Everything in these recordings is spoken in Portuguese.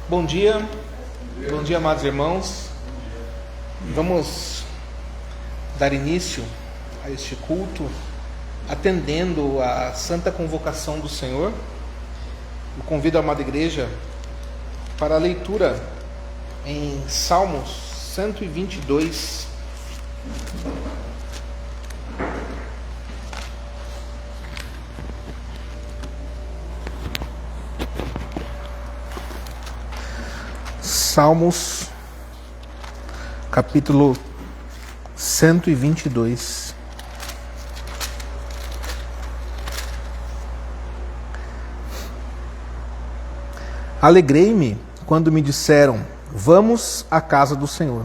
Bom dia, amados irmãos. Vamos dar início a este culto, atendendo à santa convocação do Senhor. Eu convido a amada igreja para a leitura em Salmos 122. Salmos, capítulo 122. Alegrei-me quando me disseram: vamos à casa do Senhor.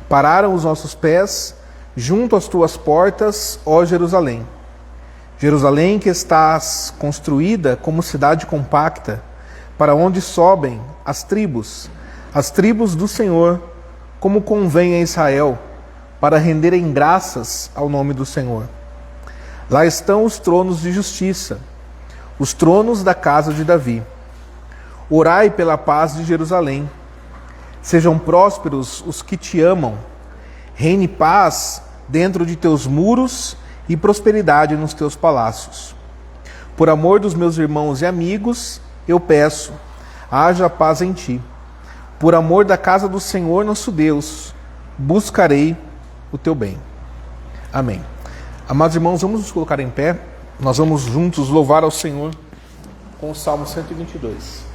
Pararam os nossos pés junto às tuas portas, ó Jerusalém. Jerusalém, que estás construída como cidade compacta, para onde sobem as tribos do Senhor, como convém a Israel, para renderem graças ao nome do Senhor. Lá estão os tronos de justiça, os tronos da casa de Davi. Orai pela paz de Jerusalém. Sejam prósperos os que te amam. Reine paz dentro de teus muros e prosperidade nos teus palácios. Por amor dos meus irmãos e amigos, eu peço, haja paz em ti. Por amor da casa do Senhor nosso Deus, buscarei o teu bem. Amém. Amados irmãos, vamos nos colocar em pé. Nós vamos juntos louvar ao Senhor com o Salmo 122.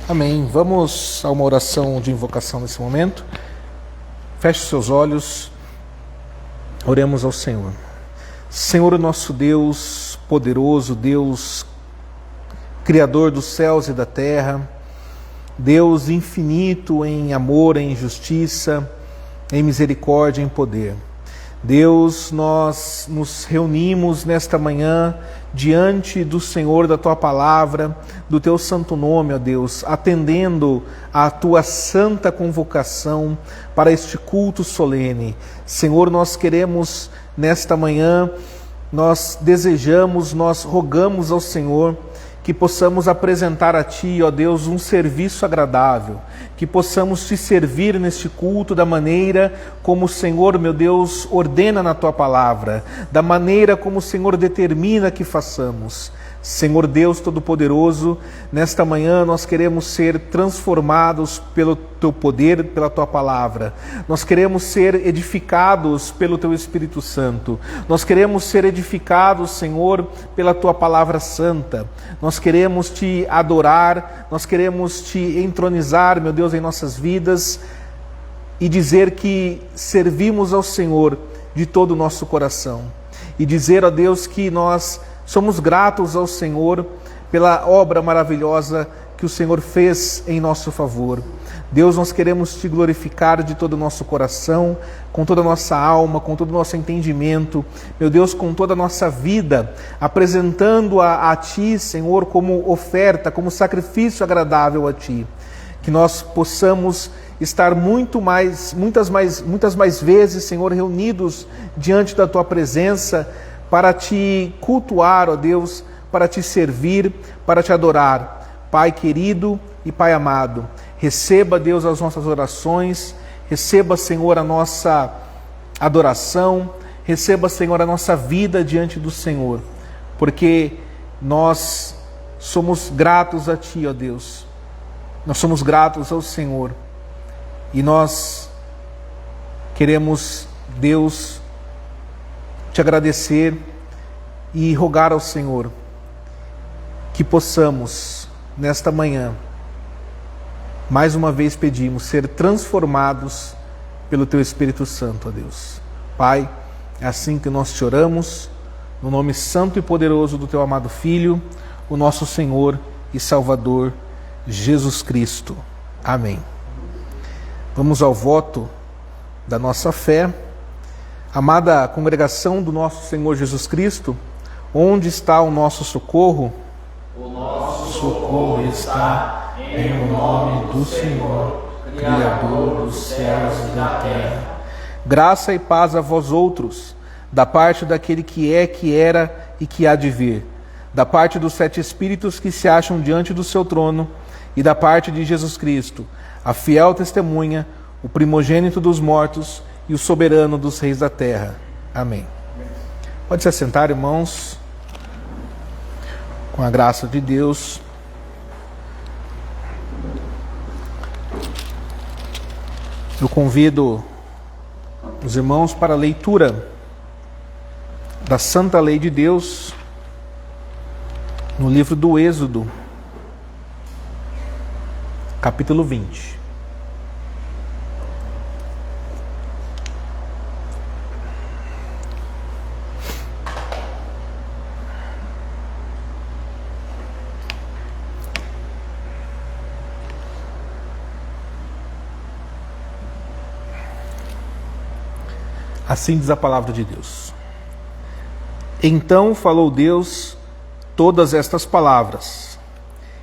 Amém. Vamos a uma oração de invocação nesse momento. Feche os seus olhos. Oremos ao Senhor. Senhor, nosso Deus poderoso, Deus Criador dos céus e da terra, Deus infinito em amor, em justiça, em misericórdia, em poder. Deus, nós nos reunimos nesta manhã diante do Senhor, da Tua Palavra, do Teu santo nome, ó Deus, atendendo à Tua santa convocação para este culto solene. Senhor, nós queremos nesta manhã, nós desejamos, nós rogamos ao Senhor que possamos apresentar a Ti, ó Deus, um serviço agradável, que possamos Te servir neste culto da maneira como o Senhor, meu Deus, ordena na Tua Palavra, da maneira como o Senhor determina que façamos. Senhor Deus Todo-Poderoso, nesta manhã nós queremos ser transformados pelo Teu poder, pela Tua palavra. Nós queremos ser edificados pelo Teu Espírito Santo. Nós queremos ser edificados, Senhor, pela Tua palavra santa. Nós queremos Te adorar, nós queremos Te entronizar, meu Deus, em nossas vidas e dizer que servimos ao Senhor de todo o nosso coração. E dizer, ó Deus, que nós somos gratos ao Senhor pela obra maravilhosa que o Senhor fez em nosso favor. Deus, nós queremos Te glorificar de todo o nosso coração, com toda a nossa alma, com todo o nosso entendimento, meu Deus, com toda a nossa vida, apresentando-a a Ti, Senhor, como oferta, como sacrifício agradável a Ti. Que nós possamos estar muitas mais vezes, Senhor, reunidos diante da Tua presença, para Te cultuar, ó Deus, para Te servir, para Te adorar. Pai querido e Pai amado, receba, Deus, as nossas orações, receba, Senhor, a nossa adoração, receba, Senhor, a nossa vida diante do Senhor, porque nós somos gratos a Ti, ó Deus, nós somos gratos ao Senhor, e nós queremos, Deus, Te agradecer e rogar ao Senhor que possamos, nesta manhã, mais uma vez pedimos, ser transformados pelo Teu Espírito Santo, ó Deus. Pai, é assim que nós Te oramos, no nome santo e poderoso do Teu amado Filho, o nosso Senhor e Salvador, Jesus Cristo. Amém. Vamos ao voto da nossa fé. Amada congregação do nosso Senhor Jesus Cristo, onde está o nosso socorro? O nosso socorro está em nome do Senhor, Criador dos céus e da terra. Graça e paz a vós outros, da parte daquele que é, que era e que há de vir, da parte dos 7 Espíritos que se acham diante do seu trono e da parte de Jesus Cristo, a fiel testemunha, o primogênito dos mortos e o soberano dos reis da terra. Amém. Pode se assentar, irmãos, com a graça de Deus. Eu convido os irmãos para a leitura da Santa Lei de Deus no livro do Êxodo, capítulo 20. Assim diz a palavra de Deus. Então falou Deus todas estas palavras: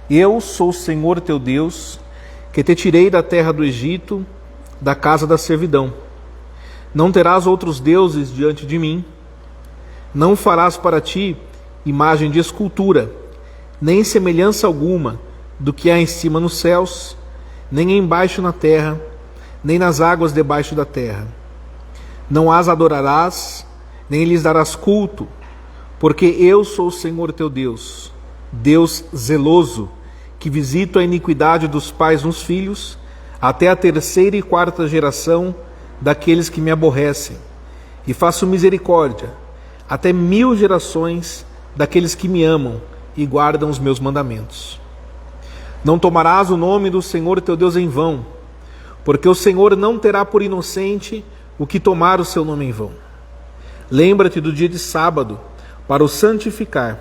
Eu sou o Senhor teu Deus, que te tirei da terra do Egito, da casa da servidão. Não terás outros deuses diante de mim. Não farás para ti imagem de escultura, nem semelhança alguma do que há em cima nos céus, nem embaixo na terra, nem nas águas debaixo da terra. Não as adorarás, nem lhes darás culto, porque eu sou o Senhor teu Deus, Deus zeloso, que visito a iniquidade dos pais nos filhos, até a 3ª e 4ª geração daqueles que me aborrecem, e faço misericórdia até 1000 gerações daqueles que me amam e guardam os meus mandamentos. Não tomarás o nome do Senhor teu Deus em vão, porque o Senhor não terá por inocente o que tomar o seu nome em vão. Lembra-te do dia de sábado, para o santificar.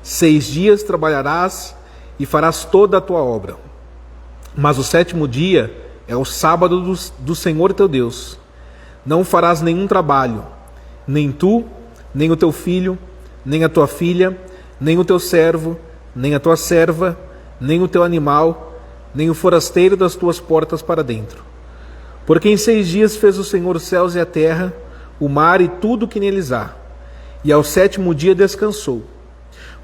6 dias trabalharás e farás toda a tua obra. Mas o 7º dia é o sábado do Senhor teu Deus. Não farás nenhum trabalho, nem tu, nem o teu filho, nem a tua filha, nem o teu servo, nem a tua serva, nem o teu animal, nem o forasteiro das tuas portas para dentro. Porque em 6 dias fez o Senhor os céus e a terra, o mar e tudo o que neles há, e ao 7º dia descansou.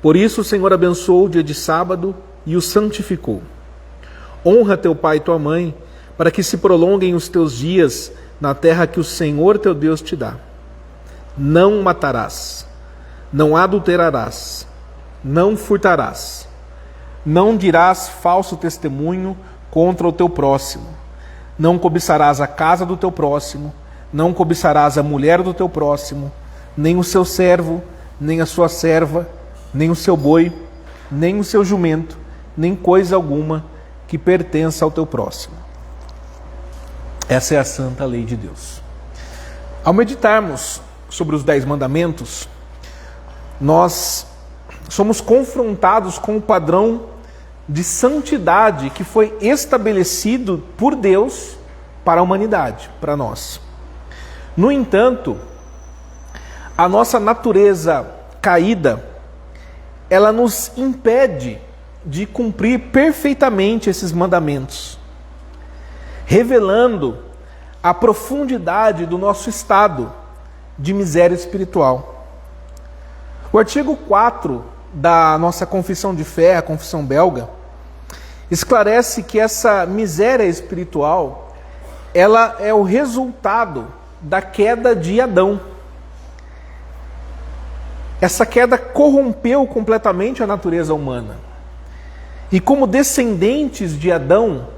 Por isso o Senhor abençoou o dia de sábado e o santificou. Honra teu pai e tua mãe, para que se prolonguem os teus dias na terra que o Senhor teu Deus te dá. Não matarás, não adulterarás, não furtarás, não dirás falso testemunho contra o teu próximo, não cobiçarás a casa do teu próximo, não cobiçarás a mulher do teu próximo, nem o seu servo, nem a sua serva, nem o seu boi, nem o seu jumento, nem coisa alguma que pertença ao teu próximo. Essa é a santa lei de Deus. Ao meditarmos sobre os 10 mandamentos, nós somos confrontados com o padrão de santidade que foi estabelecido por Deus para a humanidade, para nós. No entanto, a nossa natureza caída, ela nos impede de cumprir perfeitamente esses mandamentos, revelando a profundidade do nosso estado de miséria espiritual. O artigo 4 da nossa confissão de fé, a confissão belga, esclarece que essa miséria espiritual, ela é o resultado da queda de Adão. Essa queda corrompeu completamente a natureza humana. E como descendentes de Adão,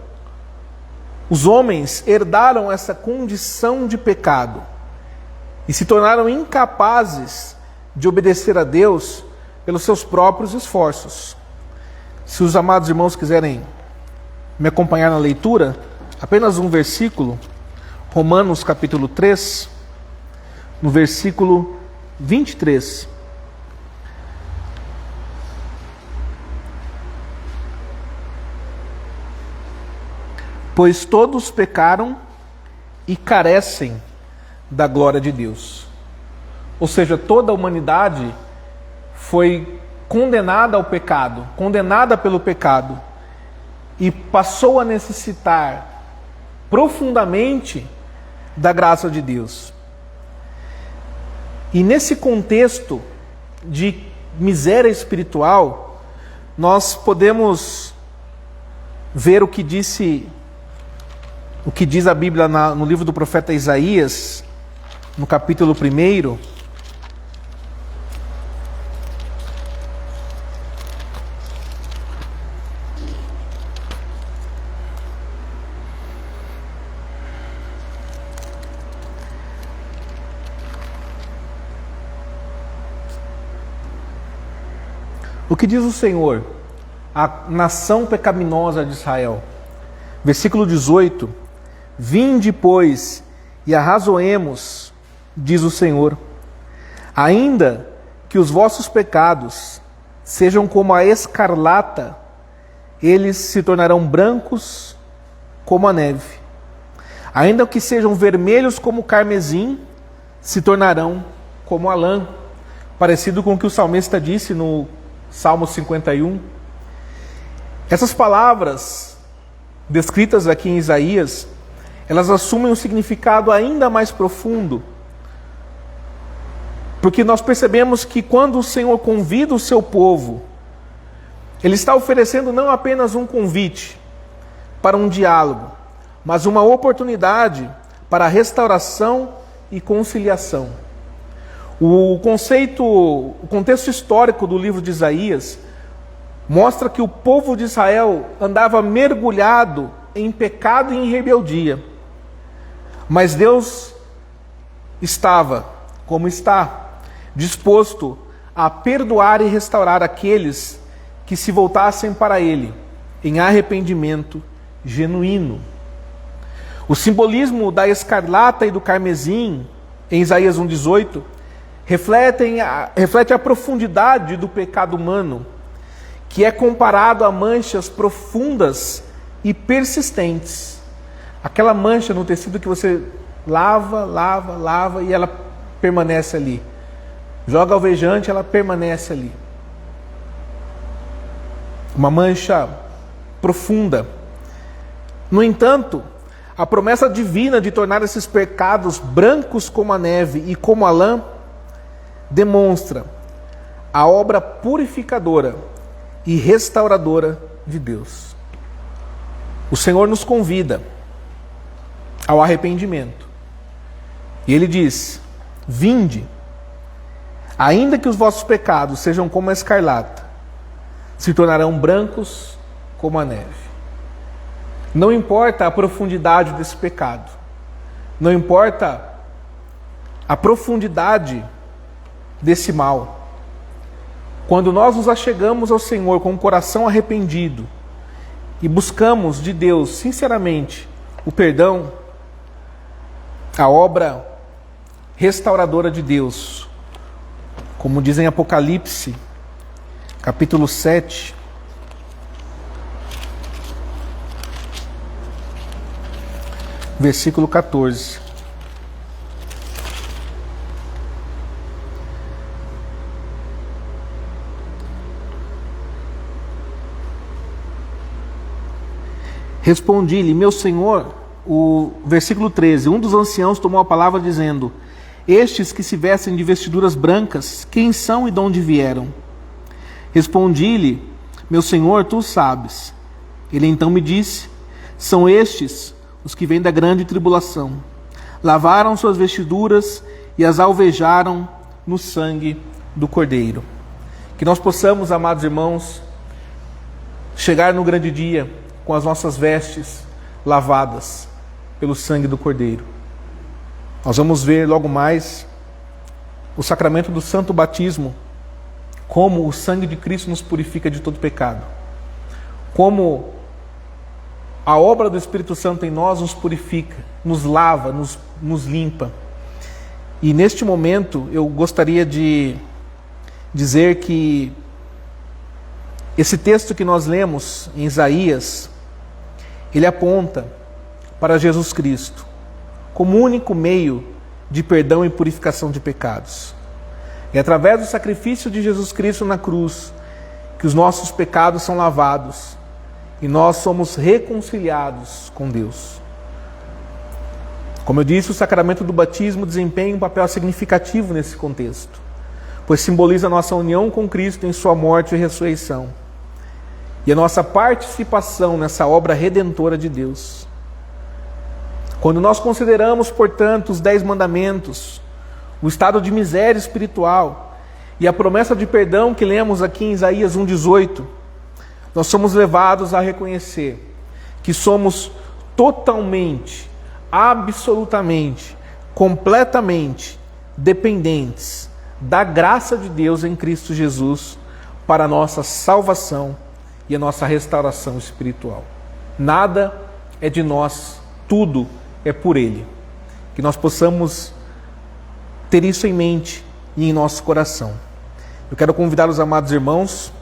os homens herdaram essa condição de pecado e se tornaram incapazes de obedecer a Deus pelos seus próprios esforços. Se os amados irmãos quiserem me acompanhar na leitura, apenas um versículo, Romanos capítulo 3, no versículo 23. Pois todos pecaram e carecem da glória de Deus. Ou seja, toda a humanidade foi condenada ao pecado, condenada pelo pecado, e passou a necessitar profundamente da graça de Deus. E nesse contexto de miséria espiritual, nós podemos ver o que diz a Bíblia no livro do profeta Isaías, no capítulo 1. O que diz o Senhor à nação pecaminosa de Israel? Versículo 18: Vinde, pois, e arrazoemos, diz o Senhor, ainda que os vossos pecados sejam como a escarlata, eles se tornarão brancos como a neve. Ainda que sejam vermelhos como o carmesim, se tornarão como a lã. Parecido com o que o salmista disse no Salmo 51. Essas palavras descritas aqui em Isaías, elas assumem um significado ainda mais profundo, porque nós percebemos que quando o Senhor convida o seu povo, Ele está oferecendo não apenas um convite para um diálogo, mas uma oportunidade para a restauração e conciliação. O contexto histórico do livro de Isaías mostra que o povo de Israel andava mergulhado em pecado e em rebeldia. Mas Deus estava, como está, disposto a perdoar e restaurar aqueles que se voltassem para Ele em arrependimento genuíno. O simbolismo da escarlata e do carmesim, em Isaías 1,18, reflete a profundidade do pecado humano, que é comparado a manchas profundas e persistentes. Aquela mancha no tecido que você lava e ela permanece ali. Joga alvejante, ela permanece ali. Uma mancha profunda. No entanto, a promessa divina de tornar esses pecados brancos como a neve e como a lã demonstra a obra purificadora e restauradora de Deus. O Senhor nos convida ao arrependimento. E Ele diz: Vinde, ainda que os vossos pecados sejam como a escarlata, se tornarão brancos como a neve. Não importa a profundidade desse pecado, não importa a profundidade desse mal. Quando nós nos achegamos ao Senhor com o coração arrependido e buscamos de Deus, sinceramente, o perdão, a obra restauradora de Deus, como diz em Apocalipse, capítulo 7, versículo 14. Respondi-lhe, meu Senhor, o versículo 13, um dos anciãos tomou a palavra dizendo, estes que se vestem de vestiduras brancas, quem são e de onde vieram? Respondi-lhe, meu Senhor, tu sabes. Ele então me disse, são estes os que vêm da grande tribulação. Lavaram suas vestiduras e as alvejaram no sangue do Cordeiro. Que nós possamos, amados irmãos, chegar no grande dia com as nossas vestes lavadas pelo sangue do Cordeiro. Nós vamos ver logo mais o sacramento do santo batismo, como o sangue de Cristo nos purifica de todo pecado, como a obra do Espírito Santo em nós nos purifica, nos lava, nos limpa. E neste momento eu gostaria de dizer que esse texto que nós lemos em Isaías, ele aponta para Jesus Cristo como o único meio de perdão e purificação de pecados. É através do sacrifício de Jesus Cristo na cruz que os nossos pecados são lavados e nós somos reconciliados com Deus. Como eu disse, o sacramento do batismo desempenha um papel significativo nesse contexto, pois simboliza a nossa união com Cristo em sua morte e ressurreição, e a nossa participação nessa obra redentora de Deus. Quando nós consideramos, portanto, os 10 mandamentos, o estado de miséria espiritual e a promessa de perdão que lemos aqui em Isaías 1,18, nós somos levados a reconhecer que somos totalmente, absolutamente, completamente dependentes da graça de Deus em Cristo Jesus para a nossa salvação e a nossa restauração espiritual. Nada é de nós, tudo é por Ele. Que nós possamos ter isso em mente e em nosso coração. Eu quero convidar os amados irmãos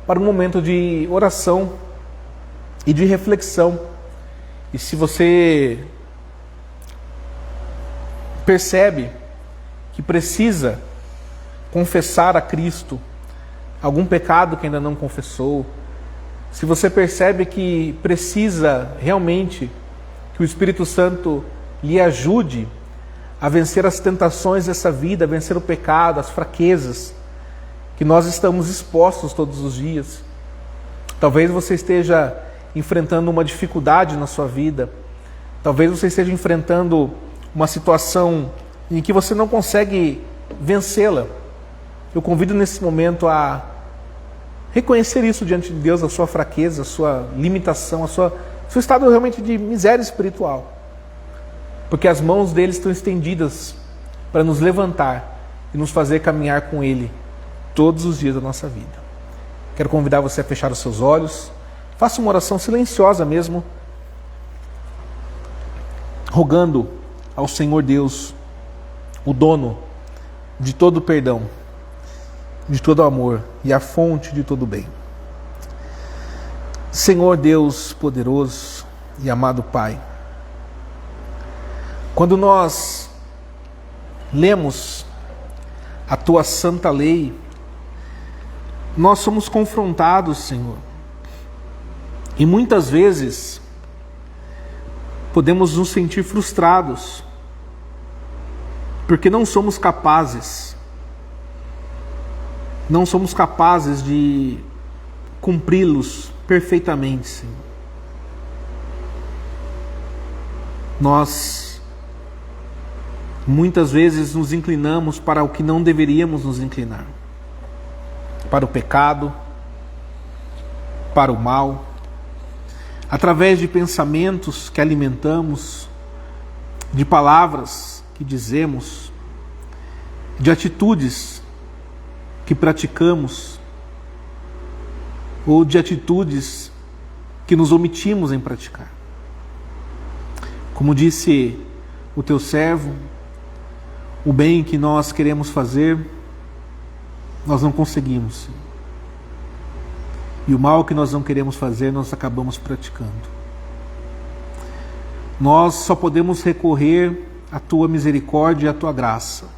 para um momento de oração e de reflexão. E se você percebe que precisa confessar a Cristo algum pecado que ainda não confessou, se você percebe que precisa realmente que o Espírito Santo lhe ajude a vencer as tentações dessa vida, a vencer o pecado, as fraquezas que nós estamos expostos todos os dias. Talvez você esteja enfrentando uma dificuldade na sua vida, talvez você esteja enfrentando uma situação em que você não consegue vencê-la. Eu convido nesse momento a reconhecer isso diante de Deus, a sua fraqueza, a sua limitação, o seu estado realmente de miséria espiritual. Porque as mãos dele estão estendidas para nos levantar e nos fazer caminhar com Ele todos os dias da nossa vida. Quero convidar você a fechar os seus olhos, faça uma oração silenciosa mesmo, rogando ao Senhor Deus, o dono de todo o perdão, de todo o amor e a fonte de todo o bem. Senhor Deus poderoso e amado Pai, quando nós lemos a Tua santa lei, nós somos confrontados, Senhor, e muitas vezes podemos nos sentir frustrados, porque não somos capazes de cumpri-los perfeitamente, Senhor. Nós muitas vezes nos inclinamos para o que não deveríamos nos inclinar, para o pecado, para o mal, através de pensamentos que alimentamos, de palavras que dizemos, de atitudes que praticamos, ou de atitudes que nos omitimos em praticar. Como disse o teu servo, o bem que nós queremos fazer, nós não conseguimos. E o mal que nós não queremos fazer, nós acabamos praticando. Nós só podemos recorrer à tua misericórdia e à tua graça.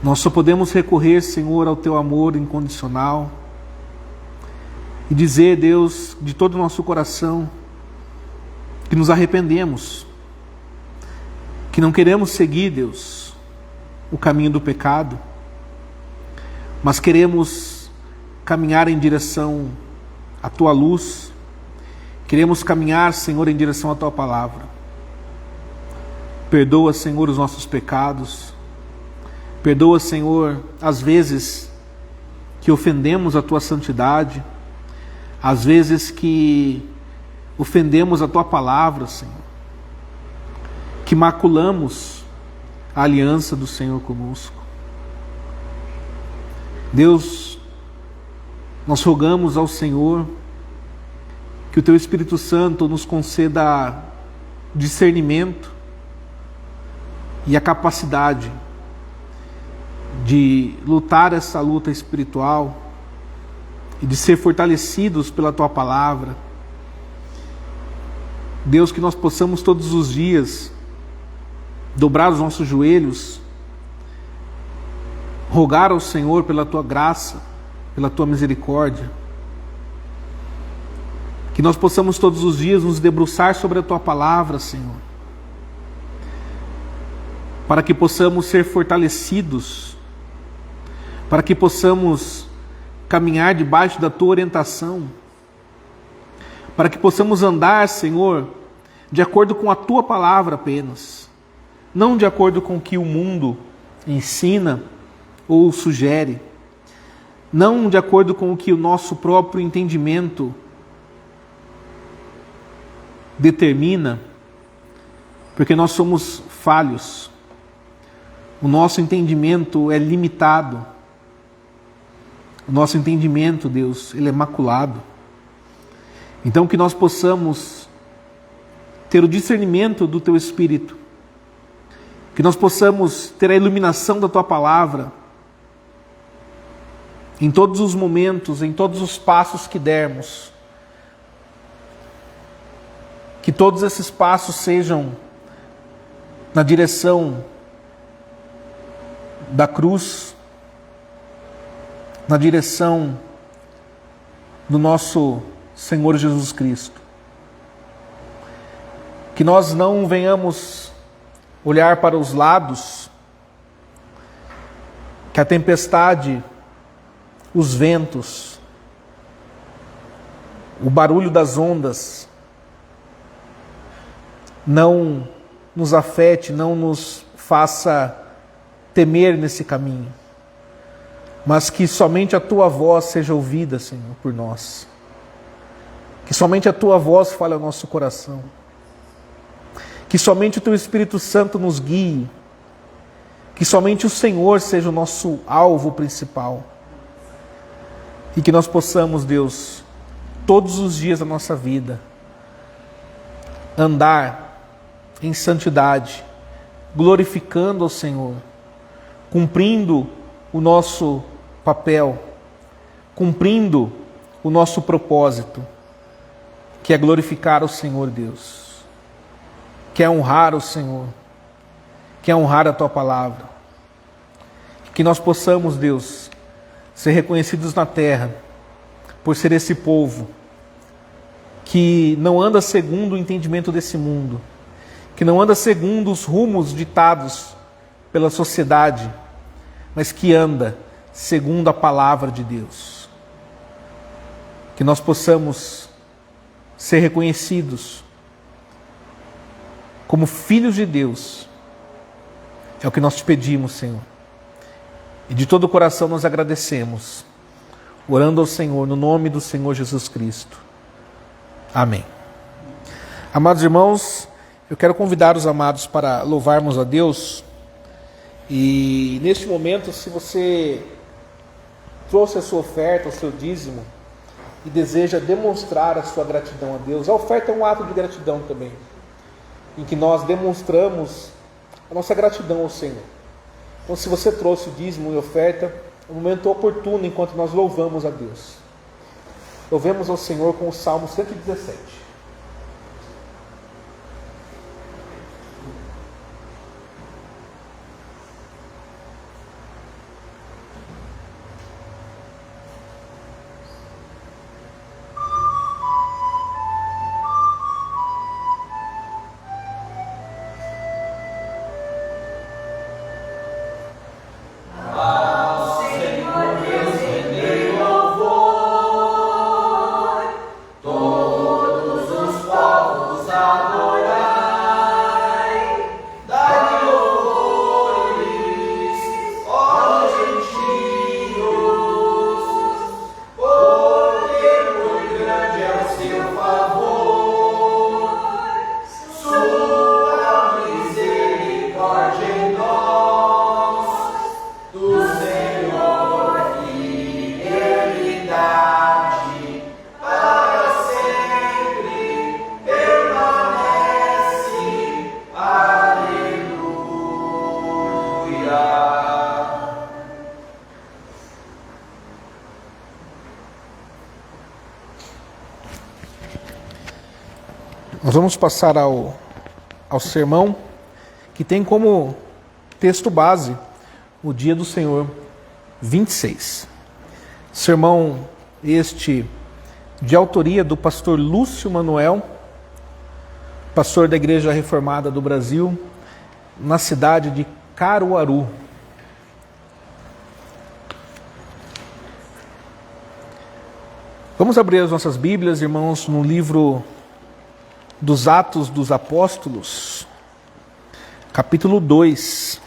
Nós só podemos recorrer, Senhor, ao teu amor incondicional e dizer, Deus, de todo o nosso coração, que nos arrependemos, que não queremos seguir, Deus, o caminho do pecado, mas queremos caminhar em direção à tua luz, queremos caminhar, Senhor, em direção à tua palavra. Perdoa, Senhor, os nossos pecados, perdoa, Senhor, as vezes que ofendemos a tua santidade, às vezes que ofendemos a tua palavra, Senhor, que maculamos a aliança do Senhor conosco. Deus, nós rogamos ao Senhor que o teu Espírito Santo nos conceda discernimento e a capacidade de lutar essa luta espiritual e de ser fortalecidos pela tua palavra. Deus, que nós possamos todos os dias dobrar os nossos joelhos, rogar ao Senhor pela tua graça, pela tua misericórdia. Que nós possamos todos os dias nos debruçar sobre a tua palavra, Senhor, para que possamos ser fortalecidos, para que possamos caminhar debaixo da tua orientação, para que possamos andar, Senhor, de acordo com a tua palavra apenas, não de acordo com o que o mundo ensina ou sugere, não de acordo com o que o nosso próprio entendimento determina, porque nós somos falhos, o nosso entendimento é limitado, o nosso entendimento, Deus, ele é maculado. Então que nós possamos ter o discernimento do teu Espírito, que nós possamos ter a iluminação da tua palavra em todos os momentos, em todos os passos que dermos, que todos esses passos sejam na direção da cruz, na direção do nosso Senhor Jesus Cristo. Que nós não venhamos olhar para os lados, que a tempestade, os ventos, o barulho das ondas não nos afete, não nos faça temer nesse caminho, mas que somente a tua voz seja ouvida, Senhor, por nós. Que somente a tua voz fale ao nosso coração. Que somente o teu Espírito Santo nos guie. Que somente o Senhor seja o nosso alvo principal. E que nós possamos, Deus, todos os dias da nossa vida, andar em santidade, glorificando ao Senhor, cumprindo o nosso papel, cumprindo o nosso propósito, que é glorificar o Senhor Deus, que é honrar o Senhor, que é honrar a tua palavra. Que nós possamos, Deus, ser reconhecidos na terra por ser esse povo que não anda segundo o entendimento desse mundo, que não anda segundo os rumos ditados pela sociedade, mas que anda segundo a palavra de Deus. Que nós possamos ser reconhecidos como filhos de Deus. É o que nós te pedimos, Senhor. E de todo o coração nós agradecemos. orando ao Senhor, no nome do Senhor Jesus Cristo. Amém. Amados irmãos, eu quero convidar os amados para louvarmos a Deus. E neste momento, se você trouxe a sua oferta, o seu dízimo, e deseja demonstrar a sua gratidão a Deus, a oferta é um ato de gratidão também, em que nós demonstramos a nossa gratidão ao Senhor. Então, se você trouxe o dízimo e oferta, é um momento oportuno enquanto nós louvamos a Deus. Louvemos ao Senhor com o Salmo 117. Nós vamos passar ao sermão, que tem como texto base o Dia do Senhor 26. Sermão este de autoria do pastor Lúcio Manuel, pastor da Igreja Reformada do Brasil, na cidade de Caruaru. Vamos abrir as nossas Bíblias, irmãos, no livro dos Atos dos Apóstolos, capítulo 2.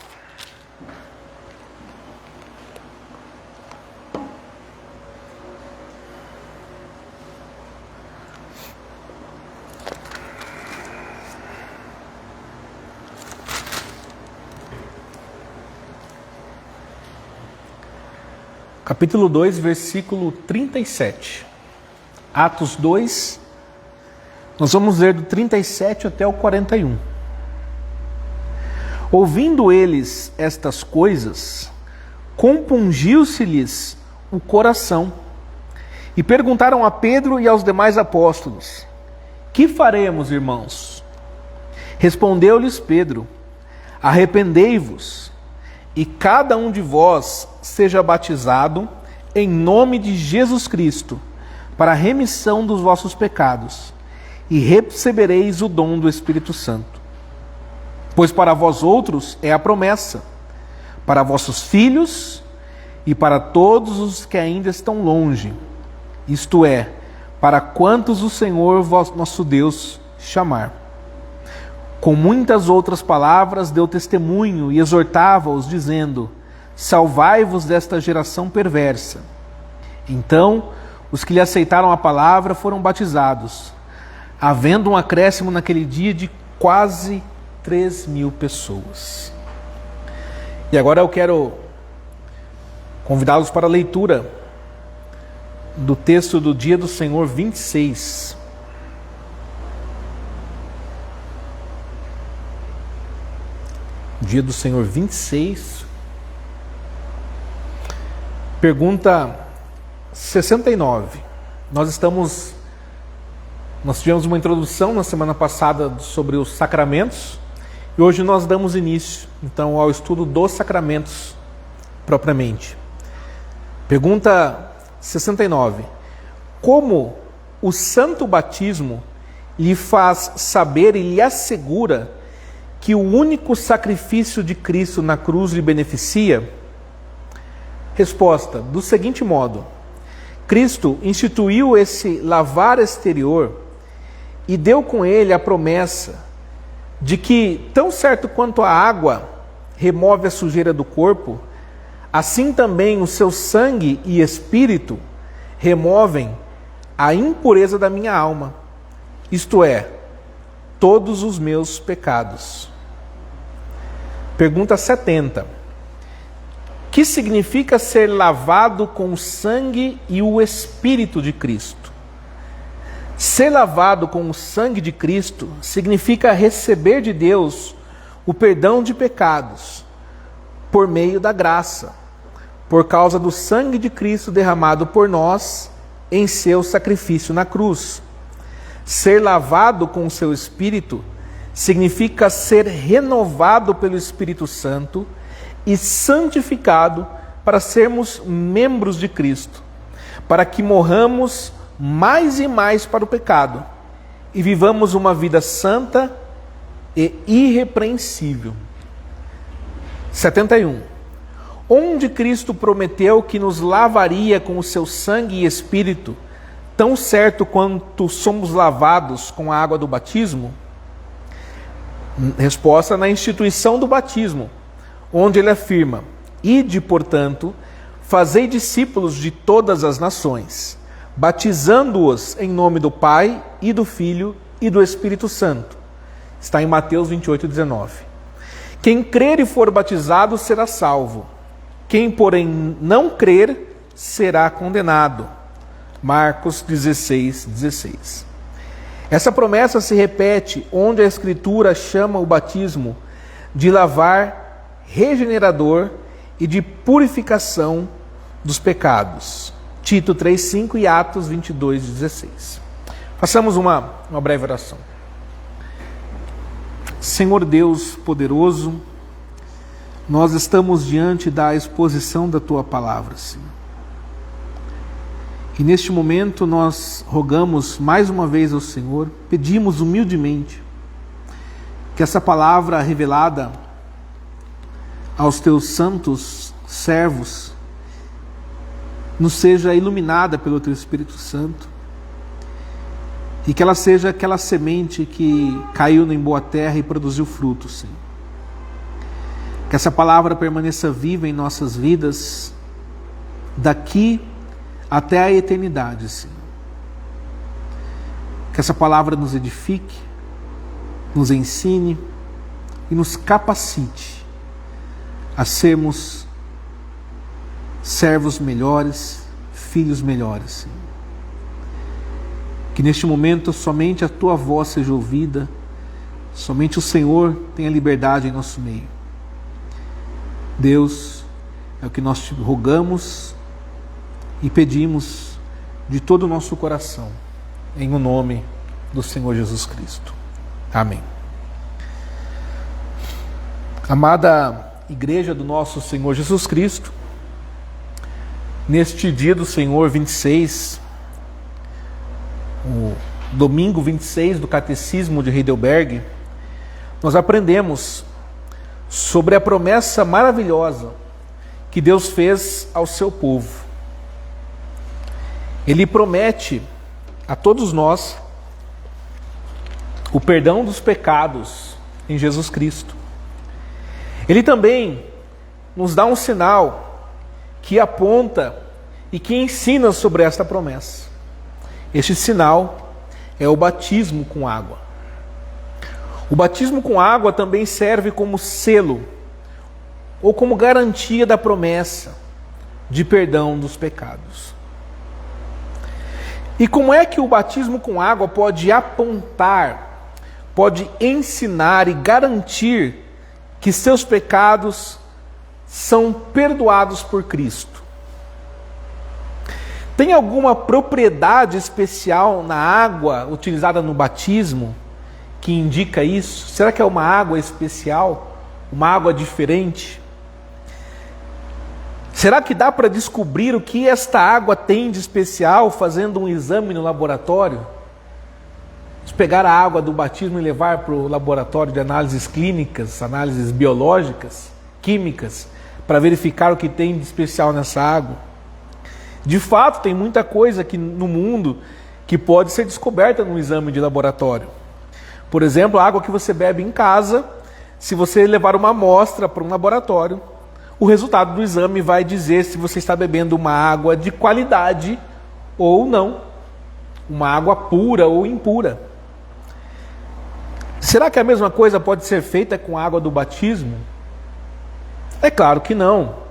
Capítulo 2, versículo 37. Atos 2, nós vamos ler do 37 até o 41. Ouvindo eles estas coisas, compungiu-se-lhes o coração, e perguntaram a Pedro e aos demais apóstolos: que faremos, irmãos? Respondeu-lhes Pedro: arrependei-vos, e cada um de vós seja batizado em nome de Jesus Cristo, para a remissão dos vossos pecados, e recebereis o dom do Espírito Santo. Pois para vós outros é a promessa, para vossos filhos e para todos os que ainda estão longe, isto é, para quantos o Senhor nosso Deus chamar. Com muitas outras palavras deu testemunho e exortava-os, dizendo: salvai-vos desta geração perversa. Então, os que lhe aceitaram a palavra foram batizados, havendo um acréscimo naquele dia de quase 3.000 pessoas. E agora eu quero convidá-los para a leitura do texto do Dia do Senhor 26. Dia do Senhor 26. Pergunta 69. Nós tivemos uma introdução na semana passada sobre os sacramentos, e hoje nós damos início, então, ao estudo dos sacramentos propriamente. Pergunta 69. Como o santo batismo lhe faz saber e lhe assegura que o único sacrifício de Cristo na cruz lhe beneficia? Resposta: do seguinte modo: Cristo instituiu esse lavar exterior e deu com ele a promessa de que, tão certo quanto a água remove a sujeira do corpo, assim também o seu sangue e espírito removem a impureza da minha alma, isto é, todos os meus pecados. Pergunta 70. Que significa ser lavado com o sangue e o Espírito de Cristo? Ser lavado com o sangue de Cristo significa receber de Deus o perdão de pecados por meio da graça, por causa do sangue de Cristo derramado por nós em seu sacrifício na cruz. Ser lavado com o seu Espírito significa ser renovado pelo Espírito Santo e santificado para sermos membros de Cristo, para que morramos mais e mais para o pecado e vivamos uma vida santa e irrepreensível. 71. Onde Cristo prometeu que nos lavaria com o seu sangue e Espírito, tão certo quanto somos lavados com a água do batismo? Resposta: na instituição do batismo, onde ele afirma: ide, portanto, fazei discípulos de todas as nações, batizando-os em nome do Pai e do Filho e do Espírito Santo. Está em Mateus 28:19. Quem crer e for batizado será salvo. Quem, porém, não crer será condenado. Marcos 16:16. Essa promessa se repete onde a Escritura chama o batismo de lavar regenerador e de purificação dos pecados. Tito 3:5 e Atos 22:16. Façamos uma breve oração. Senhor Deus poderoso, nós estamos diante da exposição da Tua Palavra, Senhor. E neste momento nós rogamos mais uma vez ao Senhor, pedimos humildemente que essa palavra revelada aos Teus santos servos nos seja iluminada pelo Teu Espírito Santo e que ela seja aquela semente que caiu em boa terra e produziu frutos, Senhor. Que essa palavra permaneça viva em nossas vidas daqui até a eternidade, Senhor. Que essa palavra nos edifique, nos ensine e nos capacite a sermos servos melhores, filhos melhores, Senhor. Que neste momento somente a Tua voz seja ouvida, somente o Senhor tenha liberdade em nosso meio. Deus, é o que nós te rogamos e pedimos de todo o nosso coração, em o nome do Senhor Jesus Cristo. Amém. Amada Igreja do nosso Senhor Jesus Cristo, neste dia do Senhor 26, o domingo 26 do Catecismo de Heidelberg, nós aprendemos sobre a promessa maravilhosa que Deus fez ao seu povo. Ele promete a todos nós o perdão dos pecados em Jesus Cristo. Ele também nos dá um sinal que aponta e que ensina sobre esta promessa. Este sinal é o batismo com água. O batismo com água também serve como selo ou como garantia da promessa de perdão dos pecados. E como é que o batismo com água pode apontar, pode ensinar e garantir que seus pecados são perdoados por Cristo? Tem alguma propriedade especial na água utilizada no batismo que indica isso? Será que é uma água especial? Uma água diferente? Será que dá para descobrir o que esta água tem de especial fazendo um exame no laboratório? Se pegar a água do batismo e levar para o laboratório de análises clínicas, análises biológicas, químicas, para verificar o que tem de especial nessa água? De fato, tem muita coisa aqui no mundo que pode ser descoberta no exame de laboratório. Por exemplo, a água que você bebe em casa, se você levar uma amostra para um laboratório, o resultado do exame vai dizer se você está bebendo uma água de qualidade ou não, uma água pura ou impura. Será que a mesma coisa pode ser feita com a água do batismo? É claro que não.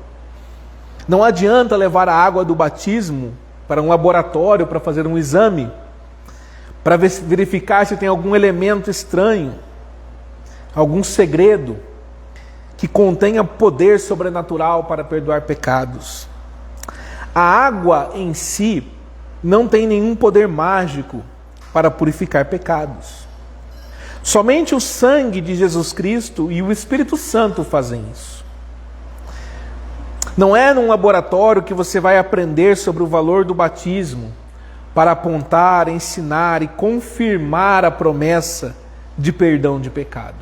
Não adianta levar a água do batismo para um laboratório para fazer um exame, para verificar se tem algum elemento estranho, algum segredo que contenha poder sobrenatural para perdoar pecados. A água em si não tem nenhum poder mágico para purificar pecados. Somente o sangue de Jesus Cristo e o Espírito Santo fazem isso. Não é num laboratório que você vai aprender sobre o valor do batismo para apontar, ensinar e confirmar a promessa de perdão de pecado.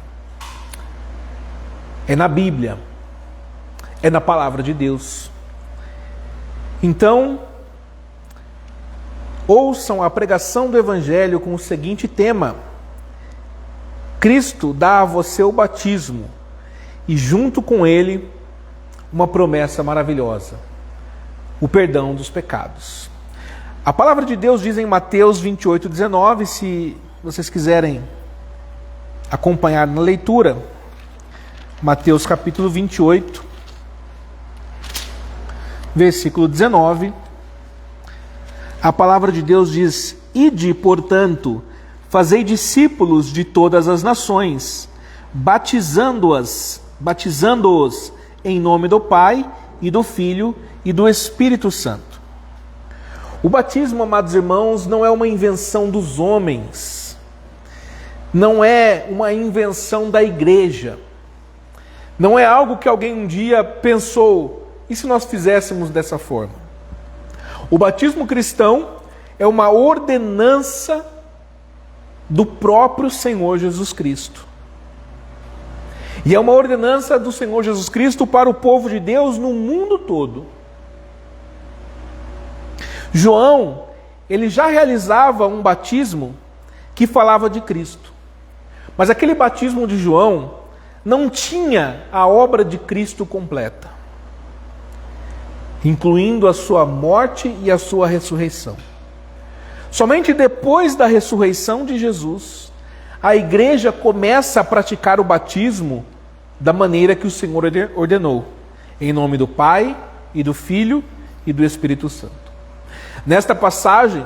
É na Bíblia, é na palavra de Deus. Então, ouçam a pregação do Evangelho com o seguinte tema: Cristo dá a você o batismo e junto com ele uma promessa maravilhosa, o perdão dos pecados. A palavra de Deus diz em Mateus 28:19, se vocês quiserem acompanhar na leitura, Mateus capítulo 28, versículo 19, a palavra de Deus diz: Ide, portanto, fazei discípulos de todas as nações, batizando-os em nome do Pai, e do Filho, e do Espírito Santo. O batismo, amados irmãos, não é uma invenção dos homens, não é uma invenção da igreja, não é algo que alguém um dia pensou, e se nós fizéssemos dessa forma? O batismo cristão é uma ordenança do próprio Senhor Jesus Cristo. E é uma ordenança do Senhor Jesus Cristo para o povo de Deus no mundo todo. João, ele já realizava um batismo que falava de Cristo. Mas aquele batismo de João não tinha a obra de Cristo completa, incluindo a sua morte e a sua ressurreição. Somente depois da ressurreição de Jesus, a igreja começa a praticar o batismo da maneira que o Senhor ordenou, em nome do Pai, e do Filho, e do Espírito Santo. Nesta passagem,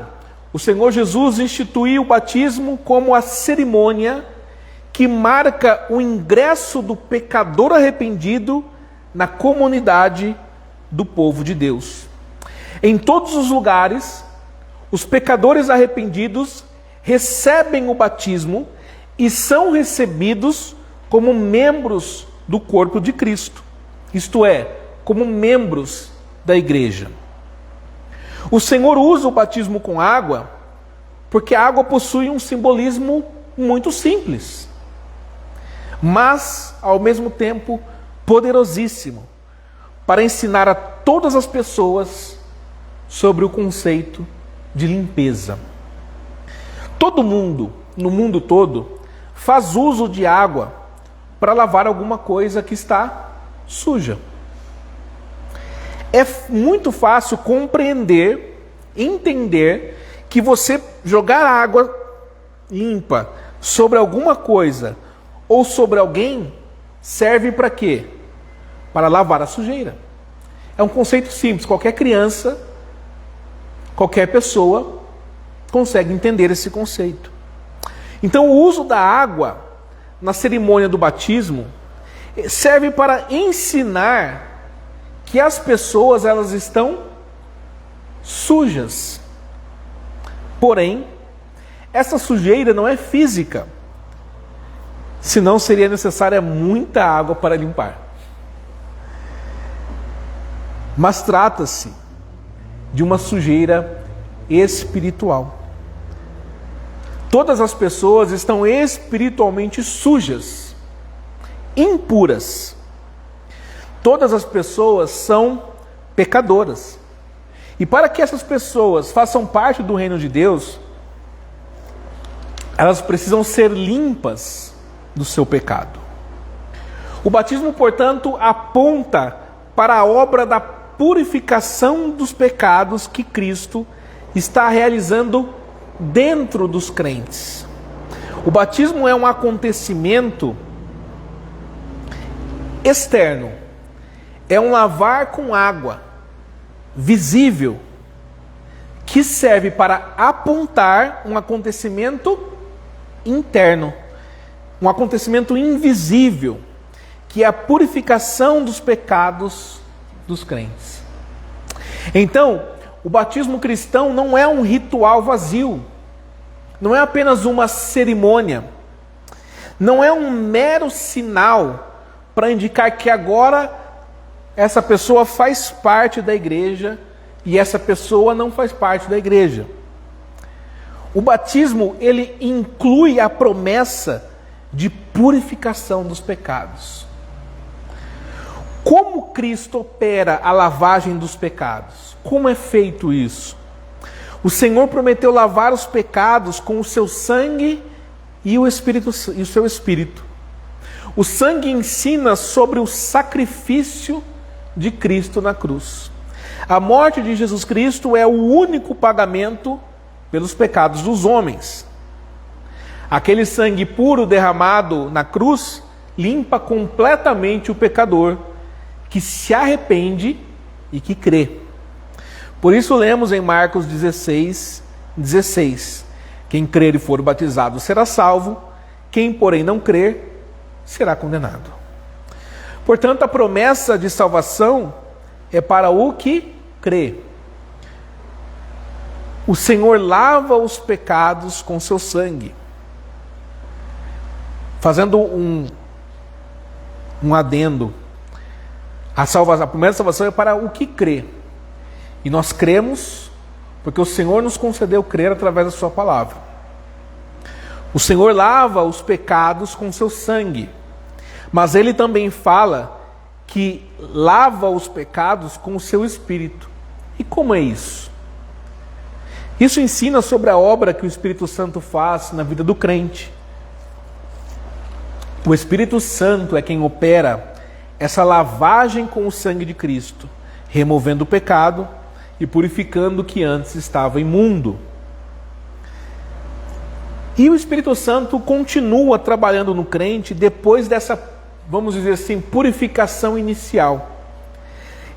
o Senhor Jesus instituiu o batismo como a cerimônia que marca o ingresso do pecador arrependido na comunidade do povo de Deus. Em todos os lugares, os pecadores arrependidos recebem o batismo e são recebidos como membros do corpo de Cristo, isto é, como membros da igreja. O Senhor usa o batismo com água porque a água possui um simbolismo muito simples, mas, ao mesmo tempo, poderosíssimo, para ensinar a todas as pessoas sobre o conceito de limpeza. Todo mundo, no mundo todo, faz uso de água para lavar alguma coisa que está suja. É muito fácil compreender, entender que você jogar água limpa sobre alguma coisa ou sobre alguém serve para quê? Para lavar a sujeira. É um conceito simples, qualquer criança, qualquer pessoa consegue entender esse conceito. Então, o uso da água na cerimônia do batismo serve para ensinar que as pessoas, elas estão sujas. Porém, essa sujeira não é física, senão seria necessária muita água para limpar. Mas trata-se de uma sujeira espiritual. Todas as pessoas estão espiritualmente sujas, impuras. Todas as pessoas são pecadoras. E para que essas pessoas façam parte do reino de Deus, elas precisam ser limpas do seu pecado. O batismo, portanto, aponta para a obra da purificação dos pecados que Cristo está realizando dentro dos crentes. O batismo é um acontecimento externo, é um lavar com água visível, que serve para apontar um acontecimento interno, um acontecimento invisível, que é a purificação dos pecados dos crentes. Então, o batismo cristão não é um ritual vazio, não é apenas uma cerimônia, não é um mero sinal para indicar que agora essa pessoa faz parte da igreja e essa pessoa não faz parte da igreja. O batismo, ele inclui a promessa de purificação dos pecados. Como Cristo opera a lavagem dos pecados? Como é feito isso? O Senhor prometeu lavar os pecados com o seu sangue e o seu Espírito. O sangue ensina sobre o sacrifício de Cristo na cruz. A morte de Jesus Cristo é o único pagamento pelos pecados dos homens. Aquele sangue puro derramado na cruz limpa completamente o pecador que se arrepende e que crê. Por isso lemos em Marcos 16:16: quem crer e for batizado será salvo, quem porém não crer será condenado. Portanto, a promessa de salvação é para o que crê. O Senhor lava os pecados com seu sangue. Fazendo um adendo, a primeira salvação é para o que crê. E nós cremos porque o Senhor nos concedeu crer através da sua palavra. O Senhor lava os pecados com seu sangue, mas Ele também fala que lava os pecados com o seu Espírito. E como é isso? Isso ensina sobre a obra que o Espírito Santo faz na vida do crente. O Espírito Santo é quem opera essa lavagem com o sangue de Cristo, removendo o pecado e purificando o que antes estava imundo. E o Espírito Santo continua trabalhando no crente depois dessa, vamos dizer assim, purificação inicial.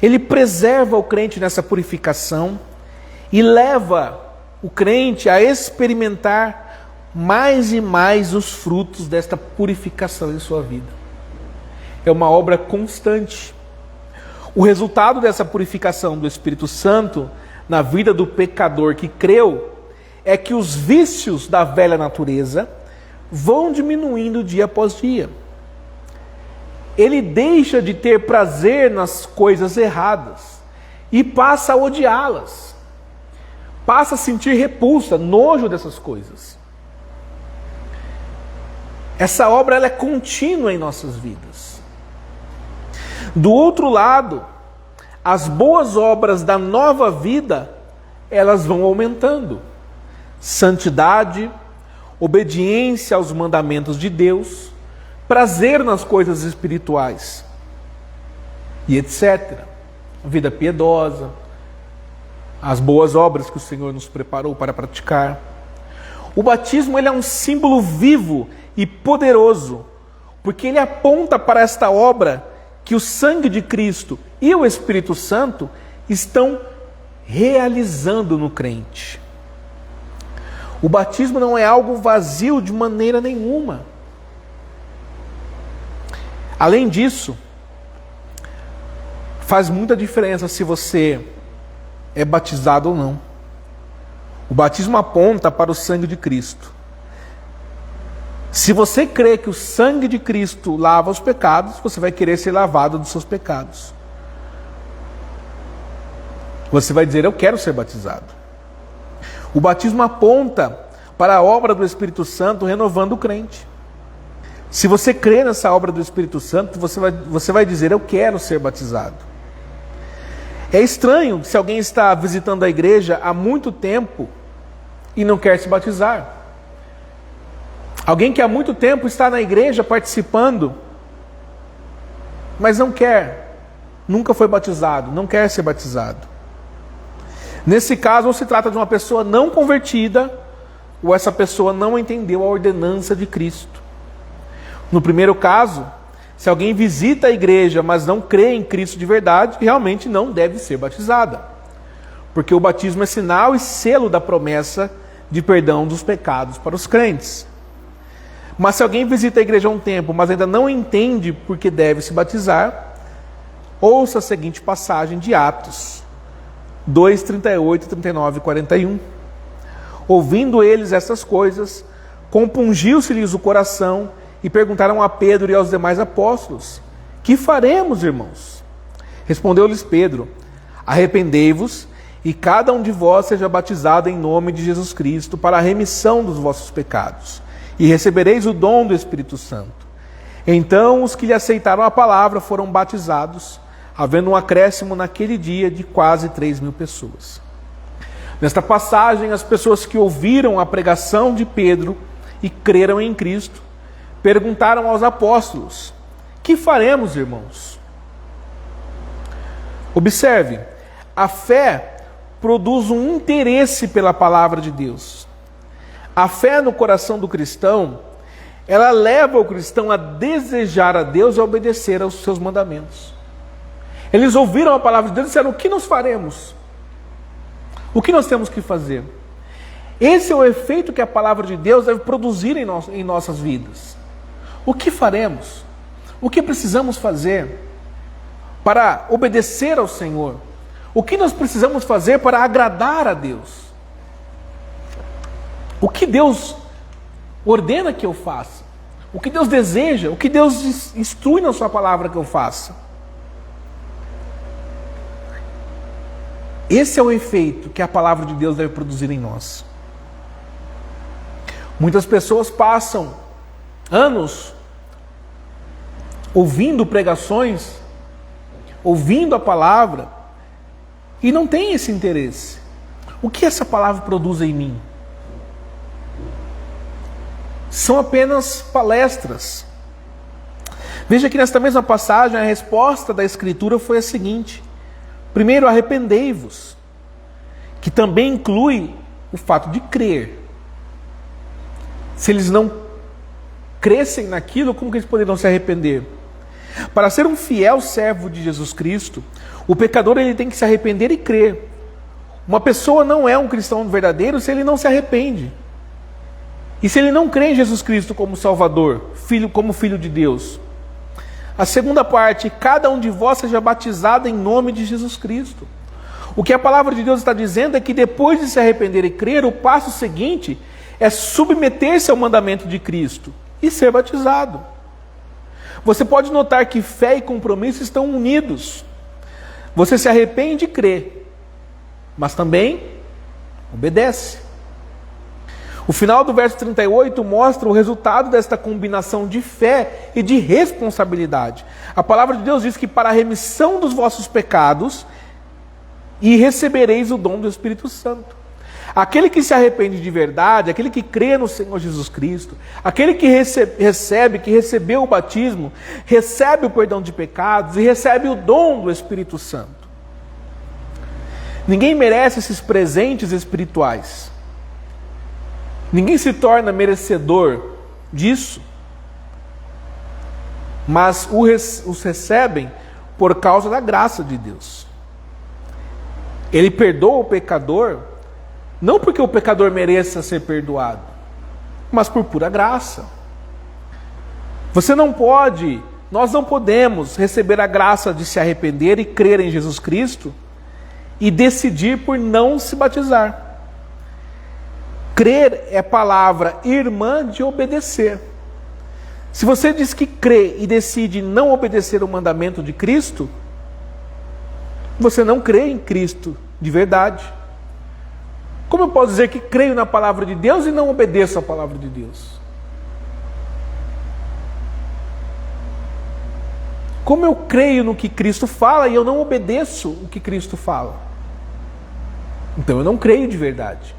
Ele preserva o crente nessa purificação e leva o crente a experimentar mais e mais os frutos desta purificação em sua vida. É uma obra constante. O resultado dessa purificação do Espírito Santo na vida do pecador que creu é que os vícios da velha natureza vão diminuindo dia após dia. Ele deixa de ter prazer nas coisas erradas e passa a odiá-las. Passa a sentir repulsa, nojo dessas coisas. Essa obra ela é contínua em nossas vidas. Do outro lado, as boas obras da nova vida, elas vão aumentando. Santidade, obediência aos mandamentos de Deus, prazer nas coisas espirituais e etc. Vida piedosa, as boas obras que o Senhor nos preparou para praticar. O batismo ele é um símbolo vivo e poderoso, porque ele aponta para esta obra que o sangue de Cristo e o Espírito Santo estão realizando no crente. O batismo não é algo vazio de maneira nenhuma. Além disso, faz muita diferença se você é batizado ou não. O batismo aponta para o sangue de Cristo. Se você crê que o sangue de Cristo lava os pecados, você vai querer ser lavado dos seus pecados. Você vai dizer, eu quero ser batizado. O batismo aponta para a obra do Espírito Santo renovando o crente. Se você crê nessa obra do Espírito Santo, você vai dizer, eu quero ser batizado. É estranho se alguém está visitando a igreja há muito tempo e não quer se batizar. Alguém que há muito tempo está na igreja participando, mas não quer, nunca foi batizado, não quer ser batizado. Nesse caso, ou se trata de uma pessoa não convertida, ou essa pessoa não entendeu a ordenança de Cristo. No primeiro caso, se alguém visita a igreja, mas não crê em Cristo de verdade, realmente não deve ser batizada. Porque o batismo é sinal e selo da promessa de perdão dos pecados para os crentes. Mas se alguém visita a igreja há um tempo, mas ainda não entende por que deve se batizar, ouça a seguinte passagem de Atos 2, 38, 39 e 41. Ouvindo eles essas coisas, compungiu-se-lhes o coração e perguntaram a Pedro e aos demais apóstolos: que faremos, irmãos? Respondeu-lhes Pedro: arrependei-vos e cada um de vós seja batizado em nome de Jesus Cristo para a remissão dos vossos pecados, e recebereis o dom do Espírito Santo. Então os que lhe aceitaram a palavra foram batizados, havendo um acréscimo naquele dia de quase 3.000 pessoas. Nesta passagem, as pessoas que ouviram a pregação de Pedro e creram em Cristo, perguntaram aos apóstolos: que faremos, irmãos? Observe, a fé produz um interesse pela palavra de Deus. A fé no coração do cristão, ela leva o cristão a desejar a Deus e a obedecer aos seus mandamentos. Eles ouviram a palavra de Deus e disseram: o que nós faremos? O que nós temos que fazer? Esse é o efeito que a palavra de Deus deve produzir em nossas vidas. O que faremos? O que precisamos fazer para obedecer ao Senhor? O que nós precisamos fazer para agradar a Deus? O que Deus ordena que eu faça? O que Deus deseja? O que Deus instrui na sua palavra que eu faça? Esse é o efeito que a palavra de Deus deve produzir em nós. Muitas pessoas passam anos ouvindo pregações, ouvindo a palavra, e não têm esse interesse. O que essa palavra produz em mim? São apenas palestras. Veja que nesta mesma passagem a resposta da Escritura foi a seguinte: primeiro, arrependei-vos, que também inclui o fato de crer. Se eles não crescem naquilo, como que eles poderiam se arrepender? Para ser um fiel servo de Jesus Cristo, o pecador ele tem que se arrepender e crer. Uma pessoa não é um cristão verdadeiro se ele não se arrepende. E se ele não crê em Jesus Cristo como Salvador, como Filho de Deus. A segunda parte: cada um de vós seja batizado em nome de Jesus Cristo. O que a palavra de Deus está dizendo é que depois de se arrepender e crer, o passo seguinte é submeter-se ao mandamento de Cristo e ser batizado. Você pode notar que fé e compromisso estão unidos. Você se arrepende e crê, mas também obedece. O final do verso 38 mostra o resultado desta combinação de fé e de responsabilidade. A palavra de Deus diz que para a remissão dos vossos pecados e recebereis o dom do Espírito Santo. Aquele que se arrepende de verdade, aquele que crê no Senhor Jesus Cristo, aquele que recebeu o batismo, recebe o perdão de pecados e recebe o dom do Espírito Santo. Ninguém merece esses presentes espirituais. Ninguém se torna merecedor disso, mas os recebem por causa da graça de Deus. Ele perdoa o pecador, não porque o pecador mereça ser perdoado, mas por pura graça. Nós não podemos receber a graça de se arrepender e crer em Jesus Cristo e decidir por não se batizar. Crer é palavra irmã de obedecer. Se você diz que crê e decide não obedecer o mandamento de Cristo, você não crê em Cristo de verdade. Como eu posso dizer que creio na palavra de Deus e não obedeço a palavra de Deus? Como eu creio no que Cristo fala e eu não obedeço o que Cristo fala? Então eu não creio de verdade.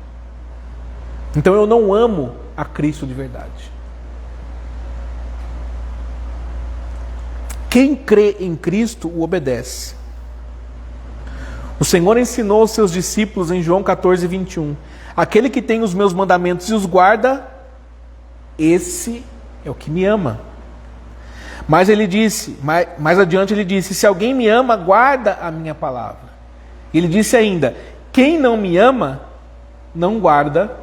Então eu não amo a Cristo de verdade. Quem crê em Cristo o obedece. O Senhor ensinou aos seus discípulos em João 14, 21. Aquele que tem os meus mandamentos e os guarda, esse é o que me ama. Mas ele disse, mais adiante ele disse, se alguém me ama, guarda a minha palavra. Ele disse ainda, quem não me ama, não guarda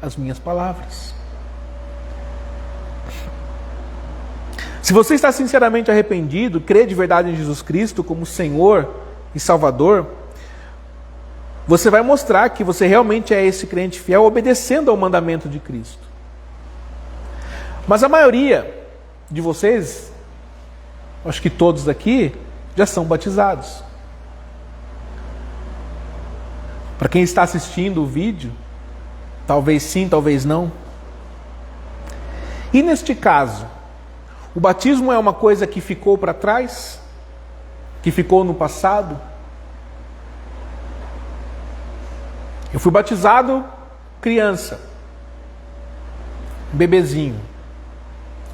as minhas palavras. Se você está sinceramente arrependido, crê de verdade em Jesus Cristo como Senhor e Salvador, você vai mostrar que você realmente é esse crente fiel, obedecendo ao mandamento de Cristo. Mas a maioria de vocês, acho que todos aqui, já são batizados. Para quem está assistindo o vídeo, talvez sim, talvez não. E neste caso, o batismo é uma coisa que ficou para trás? Que ficou no passado? Eu fui batizado criança, bebezinho.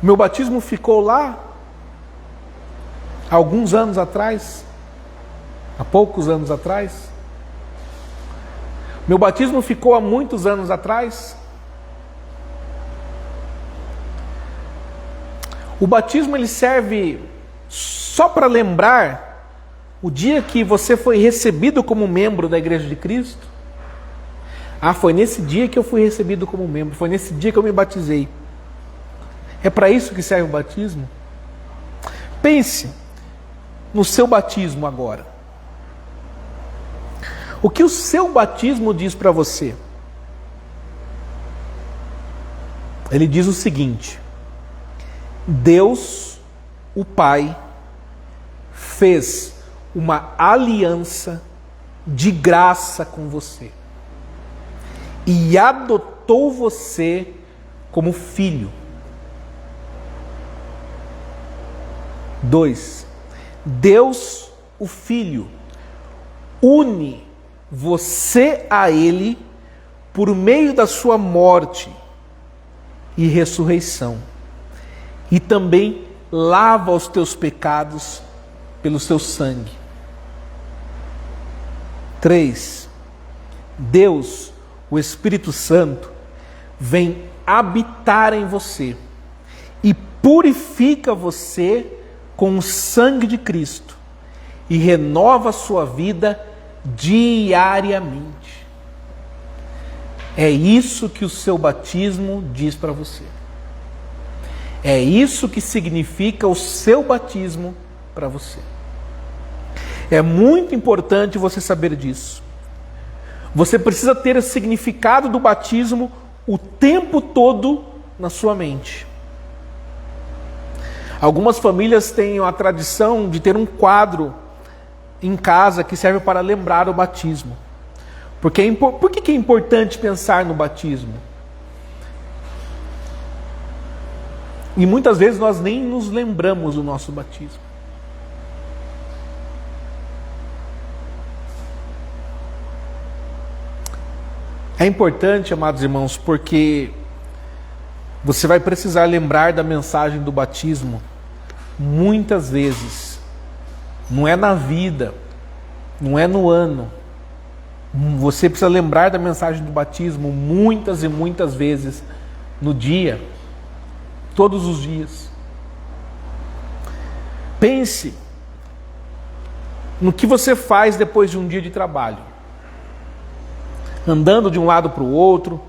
Meu batismo ficou lá há alguns anos atrás, há poucos anos atrás. Meu batismo ficou há muitos anos atrás. O batismo ele serve só para lembrar o dia que você foi recebido como membro da Igreja de Cristo. Ah, foi nesse dia que eu fui recebido como membro, foi nesse dia que eu me batizei. É para isso que serve o batismo? Pense no seu batismo agora. O que o seu batismo diz para você? Ele diz o seguinte: Deus, o Pai, fez uma aliança de graça com você e adotou você como filho. 2. Deus, o Filho, une você a Ele por meio da sua morte e ressurreição, e também lava os teus pecados pelo seu sangue. 3. Deus, o Espírito Santo, vem habitar em você e purifica você com o sangue de Cristo e renova a sua vida diariamente. É isso que o seu batismo diz para você. É isso que significa o seu batismo para você. É muito importante você saber disso. Você precisa ter o significado do batismo o tempo todo na sua mente. Algumas famílias têm a tradição de ter um quadro em casa que serve para lembrar o batismo. Por que é importante pensar no batismo? E muitas vezes nós nem nos lembramos do nosso batismo. É importante, amados irmãos, porque você vai precisar lembrar da mensagem do batismo muitas vezes. Não é na vida, não é no ano. Você precisa lembrar da mensagem do batismo muitas e muitas vezes no dia, todos os dias. Pense no que você faz depois de um dia de trabalho. Andando de um lado para o outro,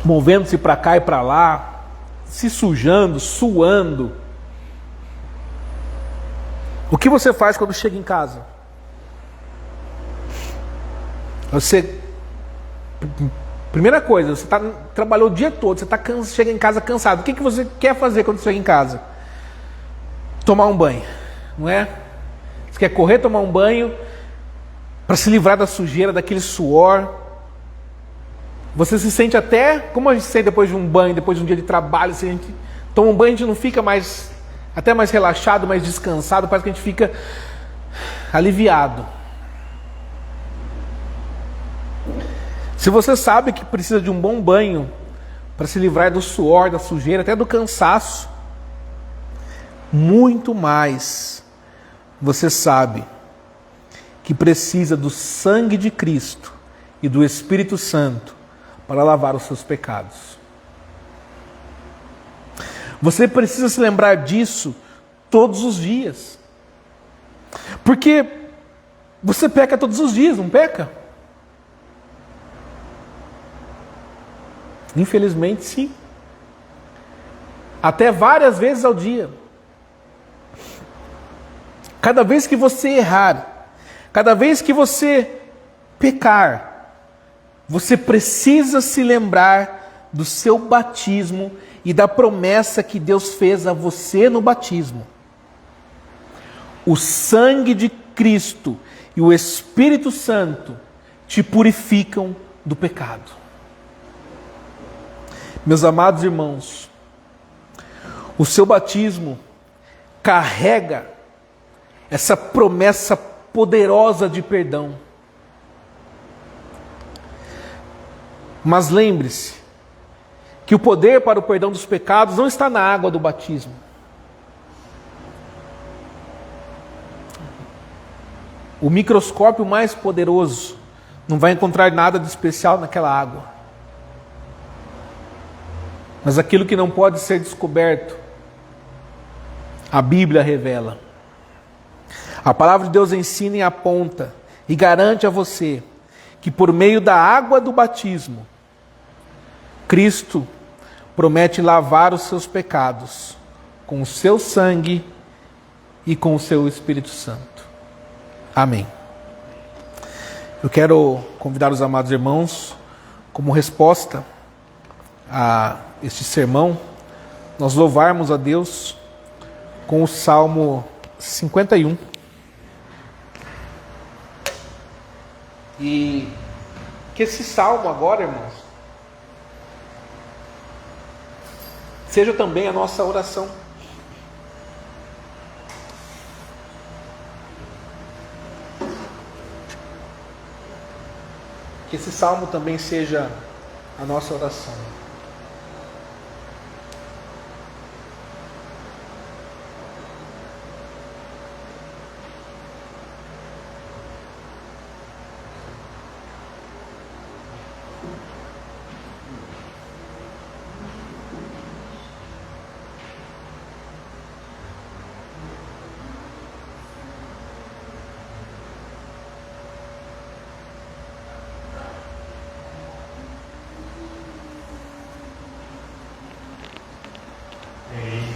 movendo-se para cá e para lá, se sujando, suando. O que você faz quando chega em casa? Primeira coisa, você trabalhou o dia todo, chega em casa cansado. O que você quer fazer quando chega em casa? Tomar um banho, não é? Você quer correr, tomar um banho para se livrar da sujeira, daquele suor. Você se sente até, como a gente se sente depois de um banho, depois de um dia de trabalho, se a gente toma um banho, a gente não fica até mais relaxado, mais descansado, parece que a gente fica aliviado. Se você sabe que precisa de um bom banho para se livrar do suor, da sujeira, até do cansaço, muito mais você sabe que precisa do sangue de Cristo e do Espírito Santo para lavar os seus pecados. Você precisa se lembrar disso todos os dias. Porque você peca todos os dias, não peca? Infelizmente, sim. Até várias vezes ao dia. Cada vez que você errar, cada vez que você pecar, você precisa se lembrar do seu batismo e da promessa que Deus fez a você no batismo. O sangue de Cristo e o Espírito Santo te purificam do pecado. Meus amados irmãos, o seu batismo carrega essa promessa poderosa de perdão. Mas lembre-se que o poder para o perdão dos pecados não está na água do batismo. O microscópio mais poderoso não vai encontrar nada de especial naquela água. Mas aquilo que não pode ser descoberto, a Bíblia revela. A palavra de Deus ensina e aponta e garante a você que por meio da água do batismo, Cristo promete lavar os seus pecados com o seu sangue e com o seu Espírito Santo. Amém. Eu quero convidar os amados irmãos, como resposta a este sermão, nós louvarmos a Deus com o Salmo 51. E que esse salmo agora, irmãos, seja também a nossa oração. Que esse salmo também seja a nossa oração.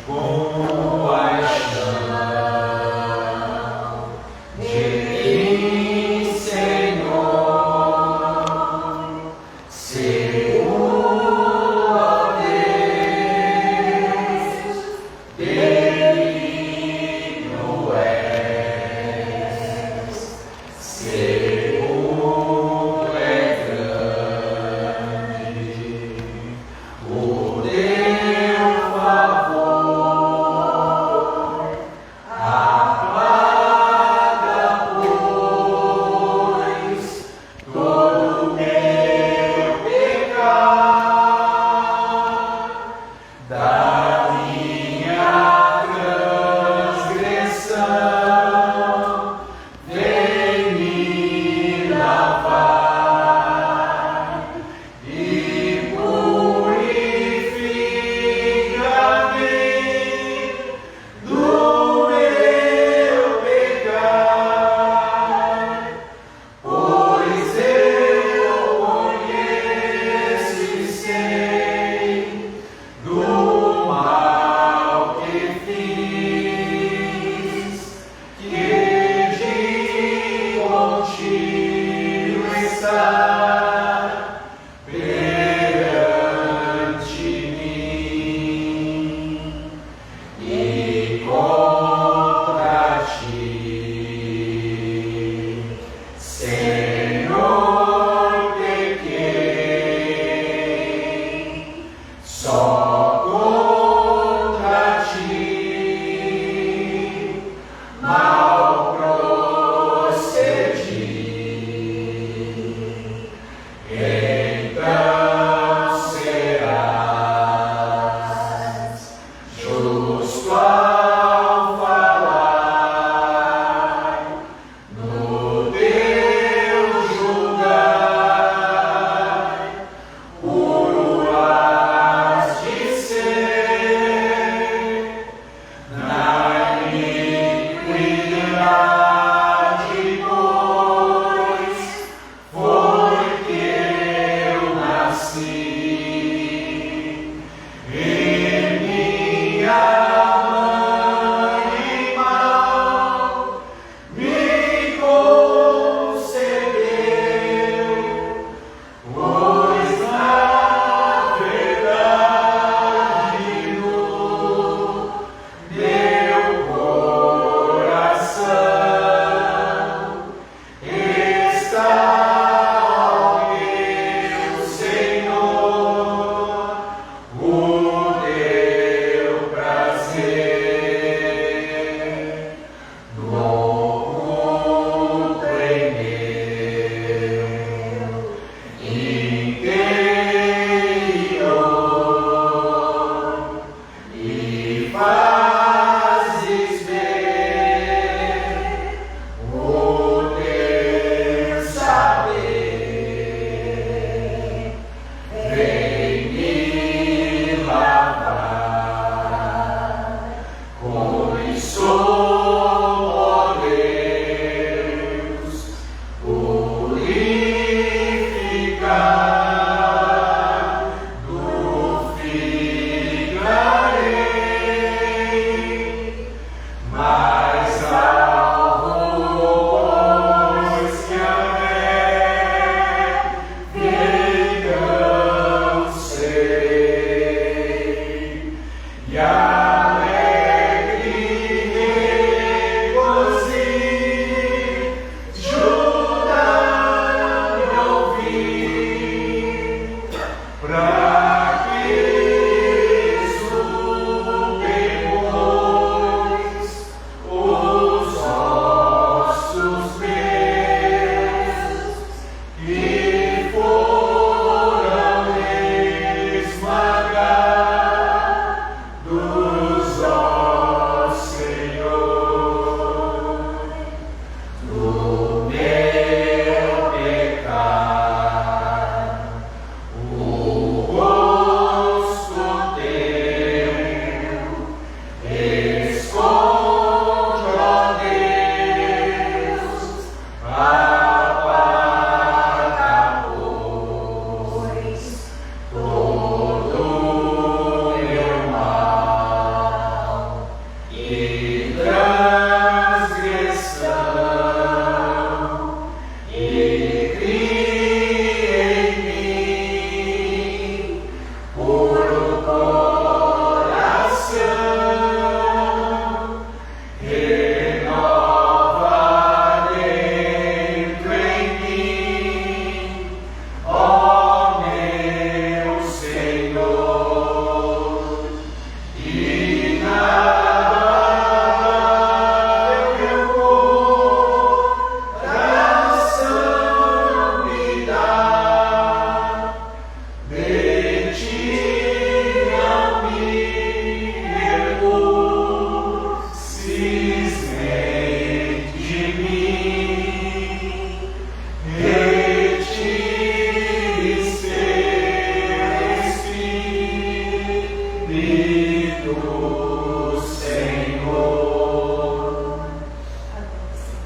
Por teu favor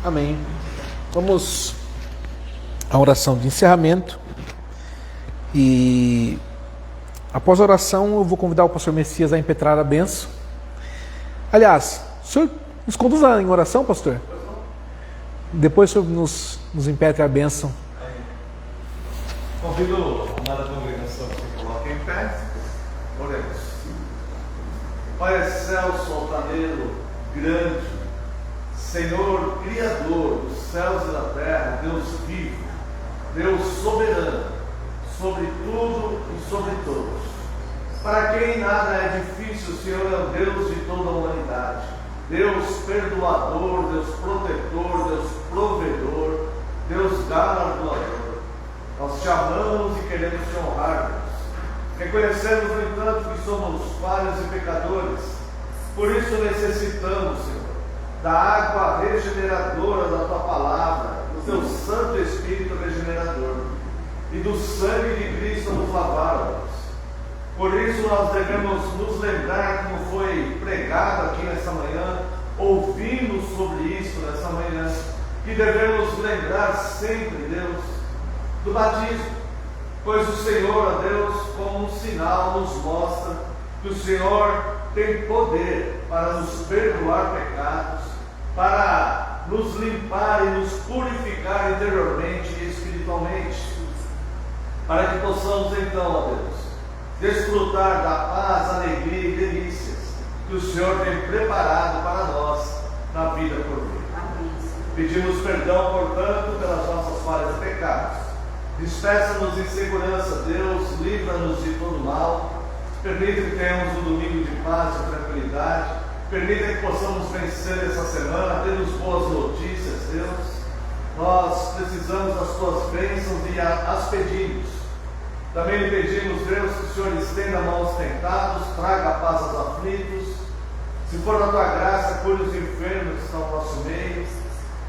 Amém. Vamos à oração de encerramento. E após a oração eu vou convidar o pastor Messias a impetrar a bênção. Aliás, o senhor nos conduza em oração, pastor? Depois o senhor nos impetre a bênção. Convido a amada congregação que se coloque em pé. Oremos. Pai excelso, altaneiro, grande, Senhor, Criador dos céus e da terra, Deus vivo, Deus soberano, sobre tudo e sobre todos. Para quem nada é difícil, o Senhor é o Deus de toda a humanidade. Deus perdoador, Deus protetor, Deus provedor, Deus galardoador. Nós te amamos e queremos te honrar, Deus. Reconhecemos, no entanto, que somos falhos e pecadores. Por isso necessitamos, Senhor, da água regeneradora da Tua palavra, do Teu Santo Espírito regenerador e do sangue de Cristo nos lavar, Deus. Por isso nós devemos nos lembrar, como foi pregado aqui nessa manhã, ouvimos sobre isso nessa manhã, que devemos lembrar sempre, Deus, do batismo, pois o Senhor, ó Deus, como um sinal nos mostra que o Senhor tem poder para nos perdoar pecados, para nos limpar e nos purificar interiormente e espiritualmente, para que possamos então, ó Deus, desfrutar da paz, alegria e delícias que o Senhor tem preparado para nós na vida por vir. Pedimos perdão, portanto, pelas nossas falhas e pecados. Despeça-nos em segurança, Deus, livra-nos de todo mal. Permita que tenhamos um domingo de paz e tranquilidade. Permita que possamos vencer essa semana, temos boas notícias, Deus. Nós precisamos das Tuas bênçãos e as pedimos. Também lhe pedimos, Deus, que o Senhor estenda a mão aos tentados, traga a paz aos aflitos, Se for da tua graça, cure os enfermos que estão no nosso meio.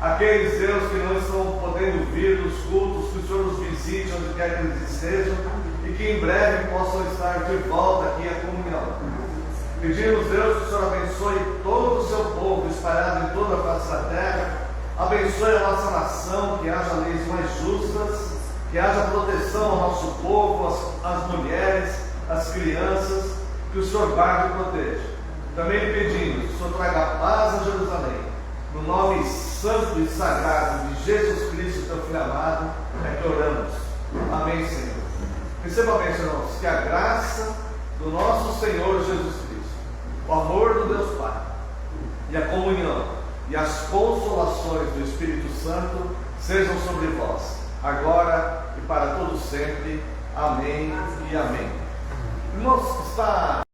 Aqueles, Deus, que não estão podendo vir dos cultos, que o Senhor os visite onde quer que eles estejam e que em breve possam estar de volta aqui à comunhão. Pedimos, Deus, que o Senhor abençoe todo o seu povo espalhado em toda a face da terra. Abençoe a nossa nação, que haja leis mais justas, que haja proteção ao nosso povo, às mulheres, às crianças, que o Senhor guarde e proteja. Também pedimos que o Senhor traga paz a Jerusalém, no nome santo e sagrado de Jesus Cristo, teu Filho amado, é que oramos. Amém, Senhor. Receba bem, irmãos, que a graça do nosso Senhor Jesus Cristo, o amor do Deus Pai e a comunhão e as consolações do Espírito Santo sejam sobre vós, agora e para todos sempre. Amém e amém. Irmãos, está